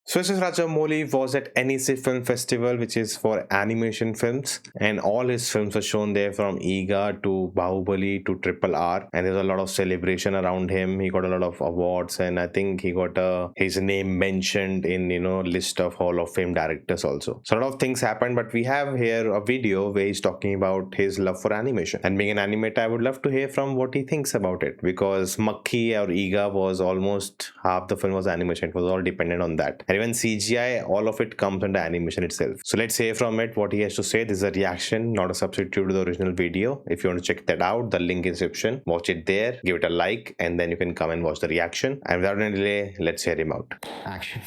So this is Rajamouli was at NEC Film Festival, which is for animation films, and all his films are shown there from Eega to Baahubali to Triple R, and there's a lot of celebration around him. He got a lot of awards, and I think he got his name mentioned in list of Hall of Fame directors also. So a lot of things happened, but we have here a video where he's talking about his love for animation. And being an animator, I would love to hear from what he thinks about it, because Makhi or Eega was almost half the film was animation. It was all dependent on that. And even CGI, all of it comes under animation itself. So let's hear from it what he has to say. This is a reaction, not a substitute to the original video. If you want to check that out, the link in description. Watch it there, give it a like, and then you can come and watch the reaction. And without any delay, let's hear him out. Action.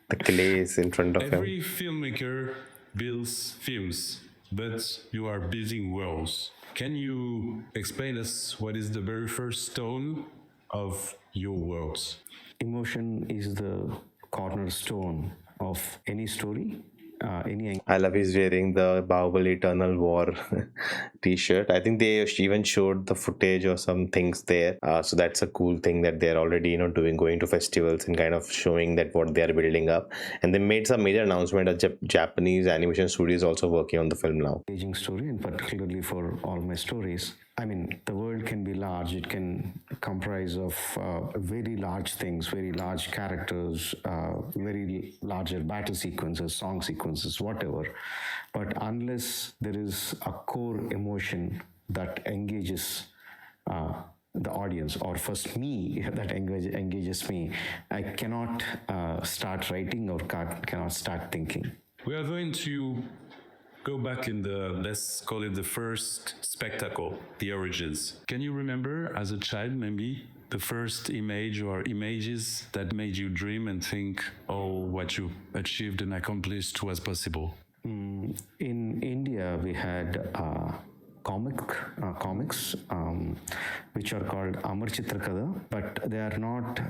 The clay is in front of him. Every filmmaker builds films, but you are building worlds. Can you explain us what is the very first stone of your worlds? Emotion is the cornerstone of any story, any I love he's wearing the Bahubali Eternal War t-shirt. I think they even showed the footage or some things there. So that's a cool thing that they're already doing, going to festivals and kind of showing that what they are building up. And they made some major announcement that Japanese animation studio is also working on the film now. engaging story, and particularly for all my stories. I mean, the world can be large. It can comprise of very large things, very large characters, very larger battle sequences, song sequences, whatever. But unless there is a core emotion that engages the audience, or first me, that engages me, I cannot start writing or cannot start thinking. We are going to go back in let's call it the first spectacle, the origins. Can you remember as a child, maybe, the first image or images that made you dream and think, oh, what you achieved and accomplished was possible? In India, we had comics which are called Amar Chitrakada, but they are not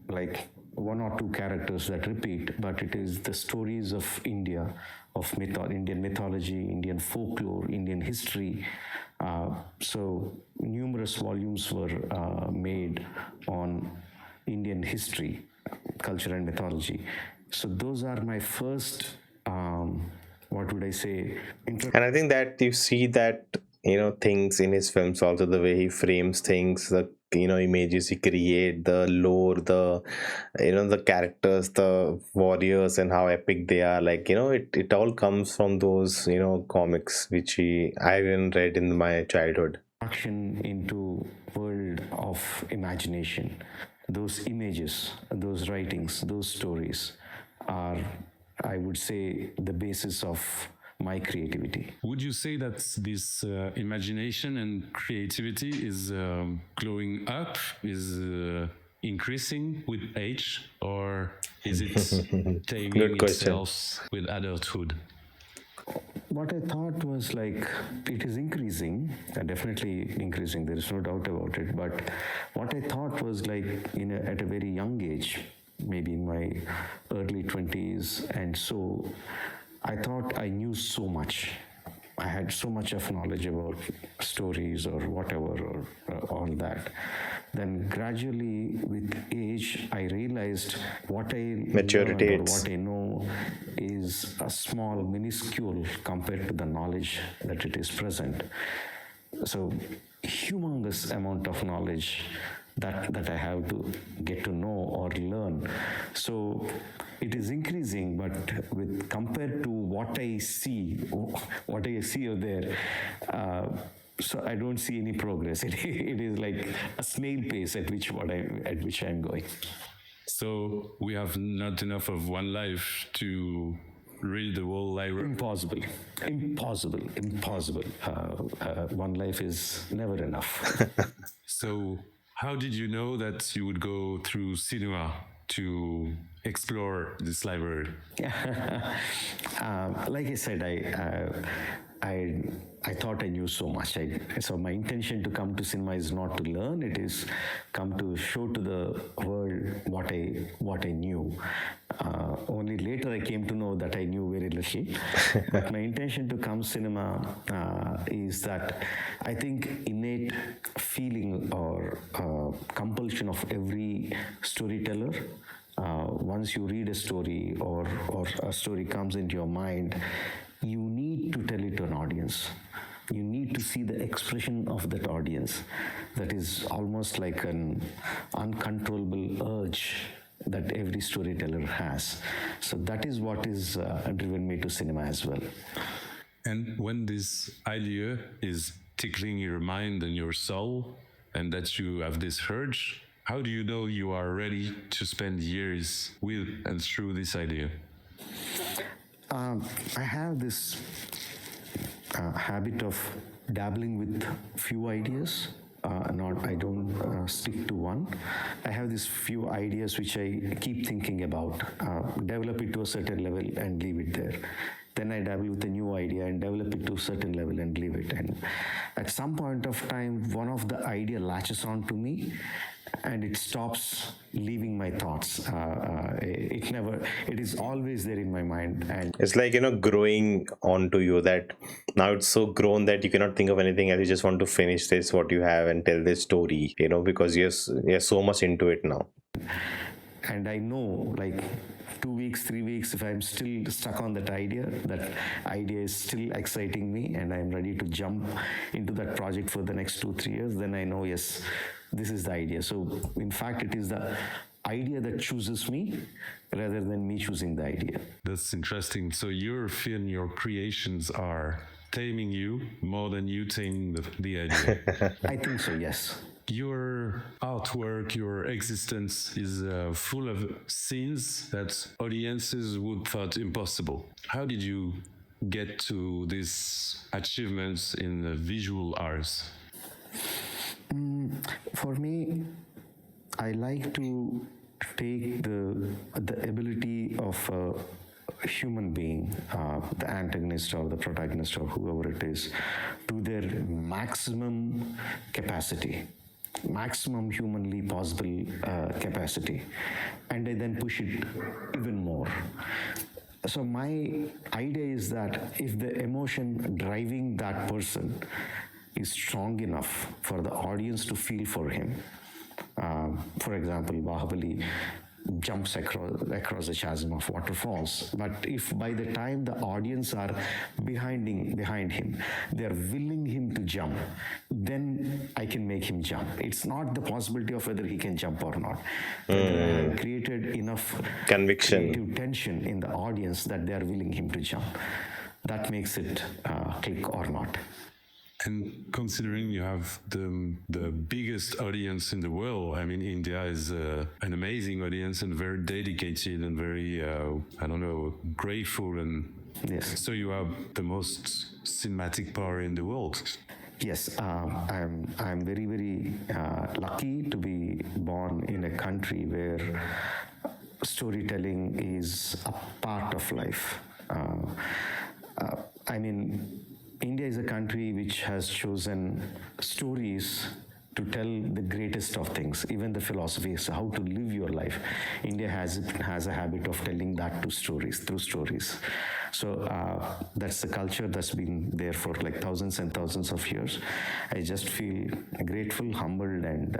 like one or two characters that repeat, but it is the stories of India, of Indian mythology, Indian folklore, Indian history. So numerous volumes were made on Indian history, culture and mythology. So those are my first, what would I say? And I think that you see that things in his films also, the way he frames things, the images he create, the lore, the the characters, the warriors, and how epic they are. Like it all comes from those comics which I even read in my childhood. Action into world of imagination. Those images, those writings, those stories are, I would say, the basis of my creativity. Would you say that this imagination and creativity is growing up, is increasing with age, or is it taming itself with adulthood? What I thought was like, it is increasing, definitely increasing, there is no doubt about it. But what I thought was like, at a very young age, maybe in my early 20s, and so I thought I knew so much. I had so much of knowledge about stories or whatever, or all that. Then gradually, with age, I realized what I Maturity learned or what I know is a small, minuscule compared to the knowledge that it is present. So, humongous amount of knowledge that I have to get to know or learn. So it is increasing, but with compared to what I see over there, so I don't see any progress. It is like a snail pace at which I'm going. So we have not enough of one life to read the whole library. Impossible. One life is never enough. So how did you know that you would go through cinema to explore this library? Like I said, I thought I knew so much. So my intention to come to cinema is not to learn; it is come to show to the world what I knew. Only later I came to know that I knew very little. But my intention to come cinema is that I think innate feeling or compulsion of every storyteller Once you read a story or a story comes into your mind, you need to tell it to an audience. You need to see the expression of that audience. That is almost like an uncontrollable urge that every storyteller has. So that is what is driven me to cinema as well. And when this idea is tickling your mind and your soul, and that you have this urge, how do you know you are ready to spend years with and through this idea? I have this habit of dabbling with few ideas. Not I don't stick to one. I have these few ideas which I keep thinking about, develop it to a certain level and leave it there. Then I dabble with a new idea and develop it to a certain level and leave it. And at some point of time, one of the idea latches on to me, and it stops leaving my thoughts. It is always there in my mind. And It's like, growing onto you, that now it's so grown that you cannot think of anything else. You just want to finish this, what you have, and tell this story, because you're so much into it now. and I know, like, 2 weeks, 3 weeks, if I'm still stuck on that idea is still exciting me and I'm ready to jump into that project for the next 2-3 years, then I know, yes, this is the idea. So in fact, it is the idea that chooses me rather than me choosing the idea. That's interesting. So your film, your creations are taming you more than you taming the idea. I think so, yes. Your artwork, your existence is full of scenes that audiences would thought impossible. How did you get to these achievements in the visual arts? For me, I like to take the ability of a human being, the antagonist or the protagonist or whoever it is, to their maximum capacity, maximum humanly possible capacity, and I then push it even more. So my idea is that if the emotion driving that person is strong enough for the audience to feel for him, for example, Baahubali jumps across the chasm of waterfalls. But if by the time the audience are behind him, they are willing him to jump, then I can make him jump. It's not the possibility of whether he can jump or not. Whether I have created enough Conviction. creative tension in the audience that they are willing him to jump. That makes it click or not. And considering you have the biggest audience in the world, I mean, India is an amazing audience and very dedicated and very, grateful. And Yes. so you have the most cinematic power in the world. Yes, I'm very, very lucky to be born in a country where storytelling is a part of life. I mean, India is a country which has chosen stories to tell the greatest of things, even the philosophies, how to live your life. India has a habit of telling that through stories. So that's the culture that's been there for like thousands and thousands of years. I just feel grateful, humbled, and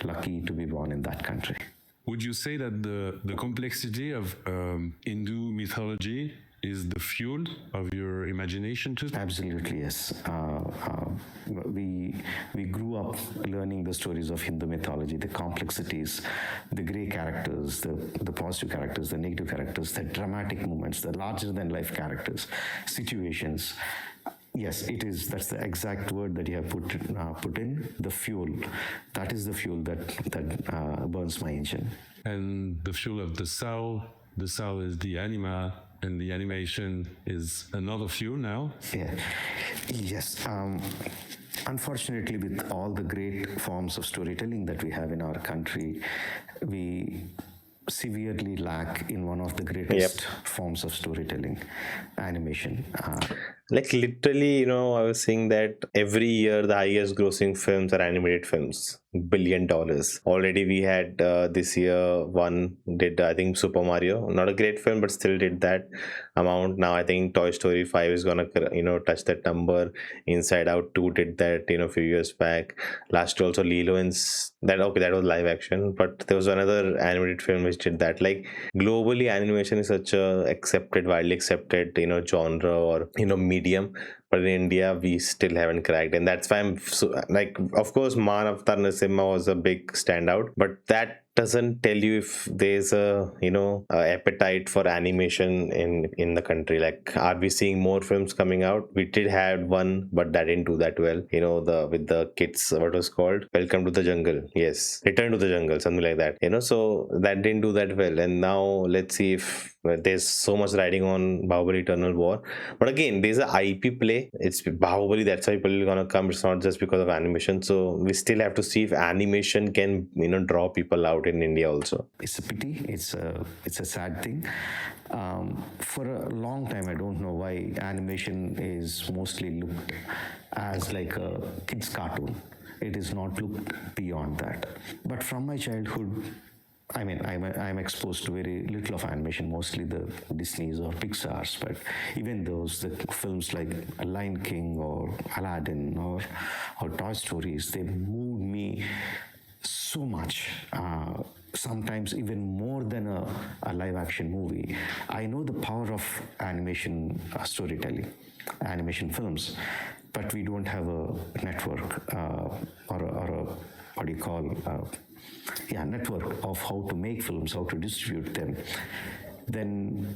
lucky to be born in that country. Would you say that the complexity of Hindu mythology is the fuel of your imagination too? Absolutely, yes. We grew up learning the stories of Hindu mythology, the complexities, the grey characters, the positive characters, the negative characters, the dramatic moments, the larger than life characters, situations. Yes, it is. That's the exact word that you have put in. The fuel. That is the fuel that burns my engine. And the fuel of the soul is the anima, and the animation is another fuel now. Yeah. Yes. Unfortunately, with all the great forms of storytelling that we have in our country, we severely lack in one of the greatest forms of storytelling, animation. Like literally, I was saying that every year the highest grossing films are animated films. billion dollars. Already we had this year one did, I think, Super Mario, not a great film but still did that amount. Now I think Toy Story 5 is gonna touch that number. Inside Out 2 did that few years back. Last year also Lilo and that, okay, that was live action, but there was another animated film which did that. Like, globally animation is such a accepted, widely accepted genre or medium, but in India we still haven't cracked, and that's why I'm so, like, of course Man Avatar Narasimha was a big standout, but that doesn't tell you if there's a appetite for animation in the country. Like, are we seeing more films coming out? We did have one, but that didn't do that well. The with the kids, what was called, Welcome to the Jungle, yes, Return to the Jungle, something like that. So that didn't do that well, and now let's see if there's so much riding on Bahubali Eternal War. But again, there's a IP play. It's Bahubali, that's why people are gonna come. It's not just because of animation. So we still have to see if animation can draw people out in India also. It's a pity. It's a sad thing. For a long time, I don't know why animation is mostly looked as like a kids' cartoon. It is not looked beyond that. But from my childhood, I mean, I'm exposed to very little of animation, mostly the Disney's or Pixar's, but even those, the films like Lion King or Aladdin or Toy Stories, they moved me so much. Sometimes even more than a live action movie. I know the power of animation storytelling, animation films, but we don't have a network or a what do you call network of how to make films, how to distribute them. Then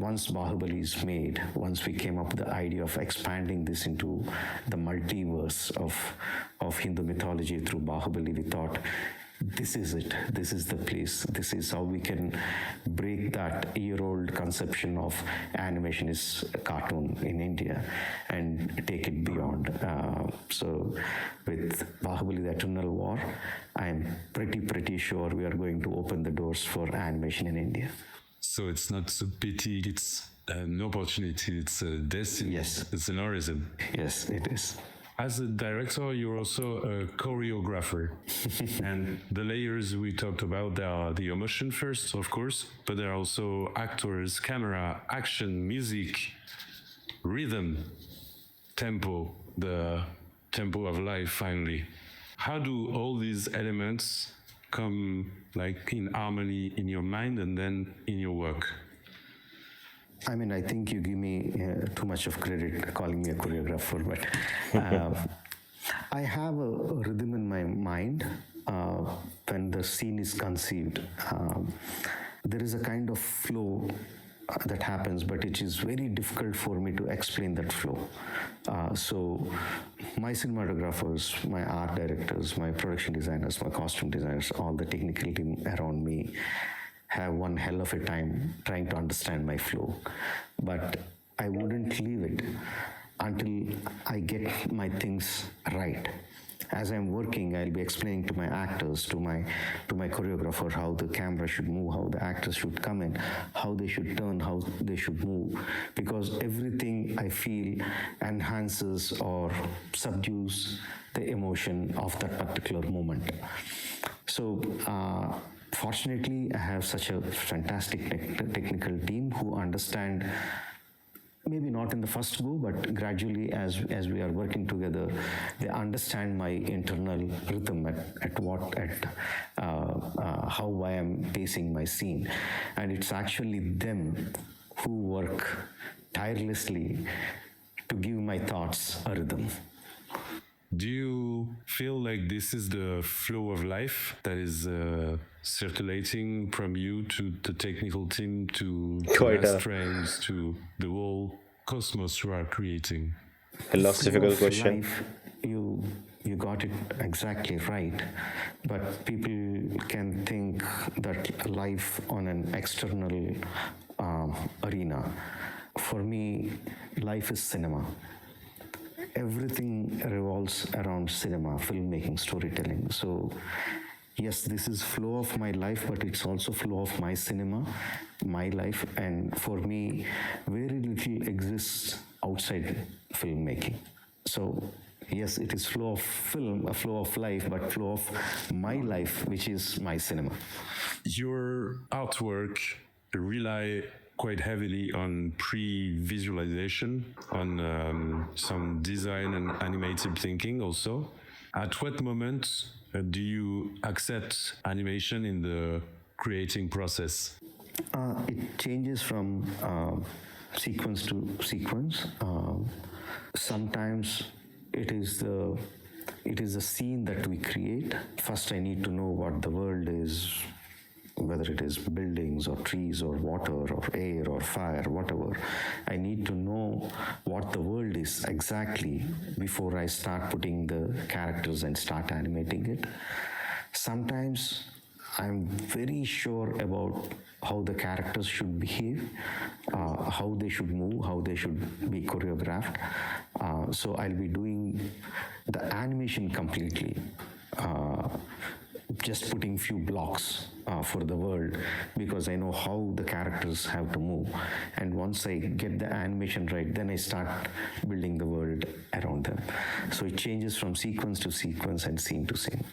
once Bahubali is made, once we came up with the idea of expanding this into the multiverse of Hindu mythology through Bahubali, we thought, this is it. This is the place. This is how we can break that year-old conception of animation is a cartoon in India and take it beyond. So with Baahubali, the Eternal War, I'm pretty sure we are going to open the doors for animation in India. So it's not a pity, it's an opportunity, it's a destiny. Yes. It's an horizon. Yes, it is. As a director, you're also a choreographer. And the layers we talked about, there are the emotion first, of course, but there are also actors, camera, action, music, rhythm, tempo, the tempo of life, finally. How do all these elements come like in harmony in your mind and then in your work? I mean, I think you give me too much of credit calling me a choreographer, but I have a rhythm in my mind when the scene is conceived. There is a kind of flow that happens, but it is very difficult for me to explain that flow. So my cinematographers, my art directors, my production designers, my costume designers, all the technical team around me have one hell of a time trying to understand my flow. But I wouldn't leave it until I get my things right. As I'm working, I'll be explaining to my actors, to my choreographer, how the camera should move, how the actors should come in, how they should turn, how they should move. Because everything I feel enhances or subdues the emotion of that particular moment. So, fortunately, I have such a fantastic technical team who understand, maybe not in the first go, but gradually as we are working together, they understand my internal rhythm how I am pacing my scene. And it's actually them who work tirelessly to give my thoughts a rhythm. Do you feel like this is the flow of life that is circulating from you to the technical team to the strings to the whole cosmos you are creating? Philosophical question. Life, you got it exactly right, but people can think that life on an external arena. For me, life is cinema. Everything revolves around cinema, filmmaking, storytelling. So yes, this is flow of my life, but it's also flow of my cinema, my life. And for me, very little exists outside filmmaking. So yes, it is flow of film, a flow of life, but flow of my life, which is my cinema. Your artwork rely quite heavily on pre-visualization, on some design and animated thinking also. At what moment do you accept animation in the creating process? It changes from sequence to sequence. Sometimes it is the scene that we create. First, I need to know what the world is, whether it is buildings or trees or water or air or fire, whatever. I need to know what the world is exactly before I start putting the characters and start animating it. Sometimes I'm very sure about how the characters should behave, how they should move, how they should be choreographed. So I'll be doing the animation completely. Just putting few blocks for the world because I know how the characters have to move. And once I get the animation right, then I start building the world around them. So it changes from sequence to sequence and scene to scene.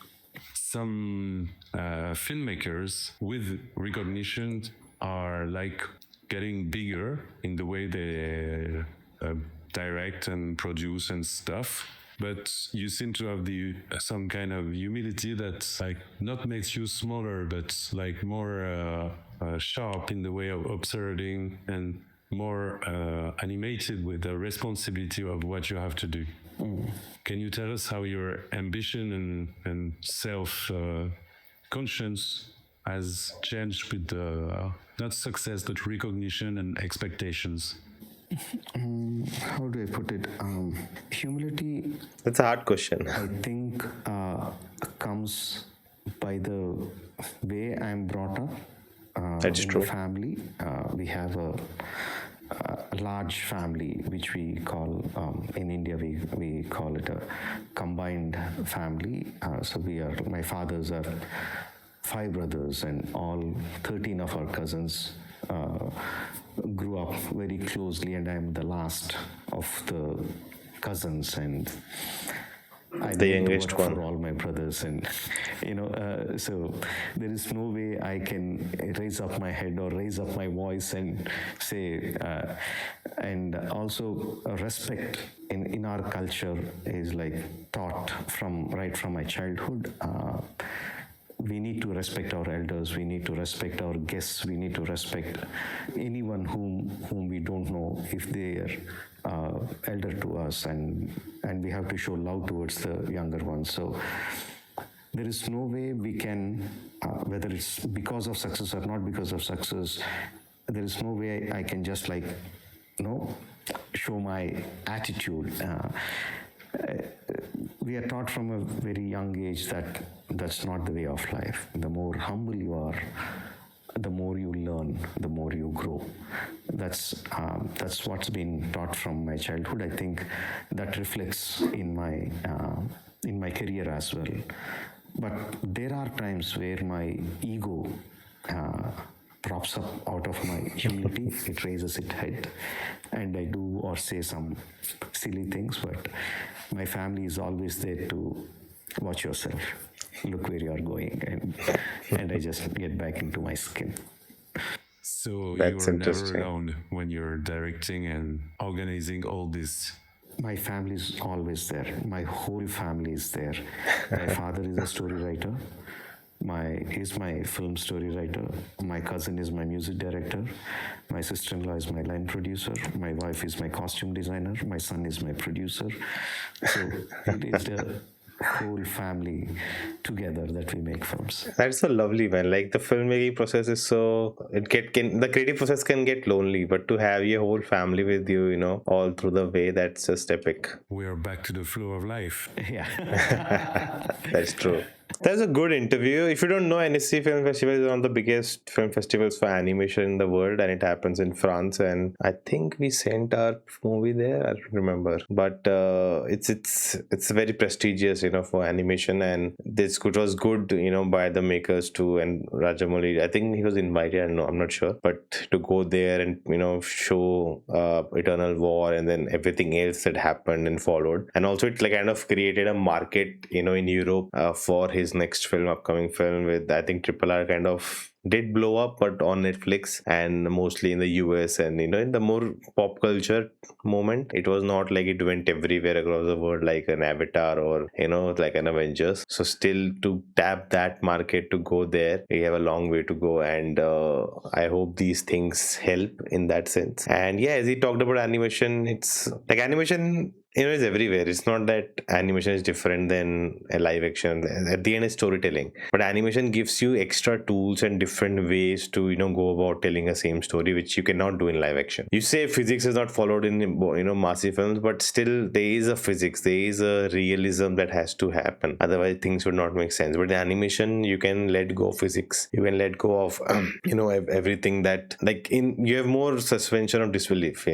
Some filmmakers with recognition are like getting bigger in the way they direct and produce and stuff. But you seem to have some kind of humility that like not makes you smaller, but like more sharp in the way of observing and more animated with the responsibility of what you have to do. Can you tell us how your ambition and self conscience has changed with not success but recognition and expectations? How do I put it? Humility, That's a hard question. I think, comes by the way I'm brought up. That's In true. the family, we have a large family, which we call, in India, we call it a combined family. So my fathers are 5 brothers, and all 13 of our cousins grew up very closely, and I'm the last of the cousins, and I The need to youngest work one. for all my brothers, and so there is no way I can raise up my head or raise up my voice and say. And also, respect in our culture is like taught right from my childhood. We need to respect our elders, we need to respect our guests, we need to respect anyone whom we don't know if they are elder to us, and we have to show love towards the younger ones. So there is no way we can, whether it's because of success or not because of success, there is no way I can just show my attitude. We are taught from a very young age that that's not the way of life. The more humble you are, the more you learn, the more you grow. That's what's been taught from my childhood. I think that reflects in my career as well. But there are times where my ego props up out of my humility. It raises its head, and I do or say some silly things. But my family is always there to watch yourself, look where you are going, and I just get back into my skin. So That's you're never interesting. alone when you're directing and organizing all this. My family is always there. My whole family is there. My father is a story writer. He's my film story writer. My cousin is my music director. My sister-in-law is my line producer. My wife is my costume designer. My son is my producer. So it is the whole family together that we make films. That's so lovely, man. Like the filmmaking process is so the creative process can get lonely, but to have your whole family with you, all through the way, that's just epic. We are back to the flow of life. Yeah. That's true. That's a good interview. If you don't know, NSC Film Festival is one of the biggest film festivals for animation in the world, and it happens in France. And I think we sent our movie there. I don't remember, but it's very prestigious, for animation. And this good was good, by the makers too. And Rajamouli, I think he was invited. I don't know, I'm not sure, but to go there and show Eternal War and then everything else that happened and followed, and also it like kind of created a market, in Europe for his next film, upcoming film with I think Triple R kind of did blow up, but on Netflix and mostly in the US and in the more pop culture moment. It was not like it went everywhere across the world like an Avatar or like an Avengers. So still to tap that market to go there, we have a long way to go, and I hope these things help in that sense. And yeah, as he talked about animation, it's like animation is everywhere. It's not that animation is different than a live action. At the end, it's storytelling. But animation gives you extra tools and different ways to go about telling a same story, which you cannot do in live action. You say physics is not followed in massive films, but still there is a physics, there is a realism that has to happen. Otherwise, things would not make sense. But in animation, you can let go of physics. You can let go of everything that like in you have more suspension of disbelief.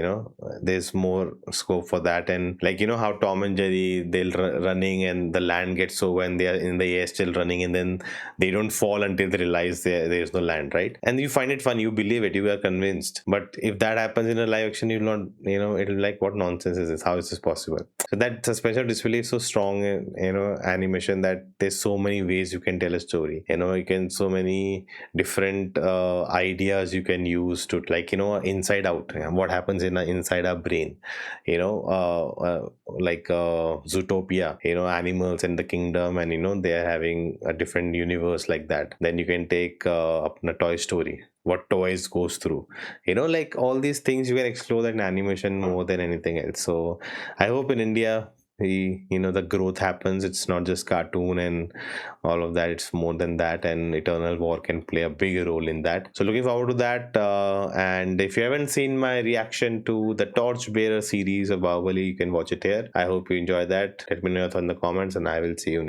There's more scope for that. And like how Tom and Jerry, they'll running and the land gets over and they are in the air still running, and then they don't fall until they realize there's no land, right? And you find it fun, you believe it, you are convinced. But if that happens in a live action, you'll not, it'll like, what nonsense is this, how is this possible? So that suspension of disbelief is so strong in animation, that there's so many ways you can tell a story. You can so many different ideas you can use to, like, inside out, what happens in inside our brain, like Zootopia, animals and the kingdom, and they are having a different universe like that. Then you can take a Toy Story, what toys goes through, like all these things you can explore that in animation more than anything else. So I hope in India the growth happens. It's not just cartoon and all of that, it's more than that, and Eternal War can play a bigger role in that. So looking forward to that. And if you haven't seen my reaction to the Torchbearer series of Bahubali, you can watch it here. I hope you enjoy that. Let me know your thoughts in the comments, and I will see you